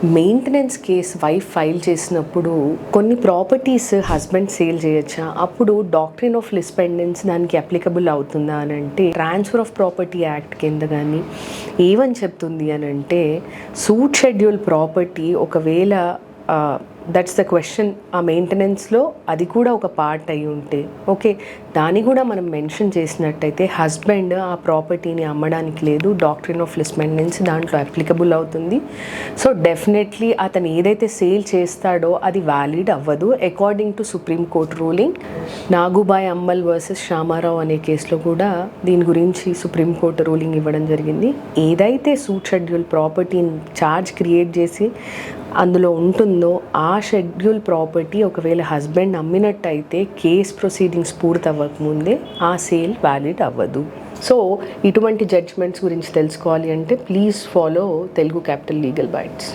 Maintenance case wife file చేసినప్పుడు కొన్ని properties husband sale చేయొచ్చా, అప్పుడు డాక్ట్రిన్ ఆఫ్ లిస్పెండెన్స్ దానికి అప్లికబుల్ అవుతుందా అని అంటే, ట్రాన్స్ఫర్ ఆఫ్ ప్రాపర్టీ యాక్ట్ కింద కానీ ఏమని చెప్తుంది అని అంటే, సూట్ షెడ్యూల్ ప్రాపర్టీ ఒకవేళ దట్స్ ద క్వశ్చన్, ఆ మెయింటెనెన్స్లో అది కూడా ఒక పార్ట్ అయి ఉంటే ఓకే, దాన్ని కూడా మనం మెన్షన్ చేసినట్టయితే హస్బెండ్ ఆ ప్రాపర్టీని అమ్మడానికి లేదు, డాక్ట్రిన్ ఆఫ్ లిస్పెండెన్స్ దాంట్లో అప్లికబుల్ అవుతుంది. సో డెఫినెట్లీ అతను ఏదైతే సేల్ చేస్తాడో అది వ్యాలిడ్ అవ్వదు according to supreme court ruling. Nagubai Ammal versus Shyamarao అనే కేసులో కూడా దీని గురించి సుప్రీం కోర్టు రూలింగ్ ఇవ్వడం జరిగింది. ఏదైతే సూట్ షెడ్యూల్ ప్రాపర్టీని ఛార్జ్ క్రియేట్ చేసి అందులో ఉంటుందో ఆ షెడ్యూల్ ప్రాపర్టీ ఒకవేళ హస్బెండ్ అమ్మినట్టయితే కేస్ ప్రొసీడింగ్స్ పూర్తి అవ్వకముందే ఆ సేల్ వ్యాలిడ్ అవ్వదు. సో ఇటువంటి జడ్జ్మెంట్స్ గురించి తెలుసుకోవాలి అంటే please follow Telugu capital legal bytes.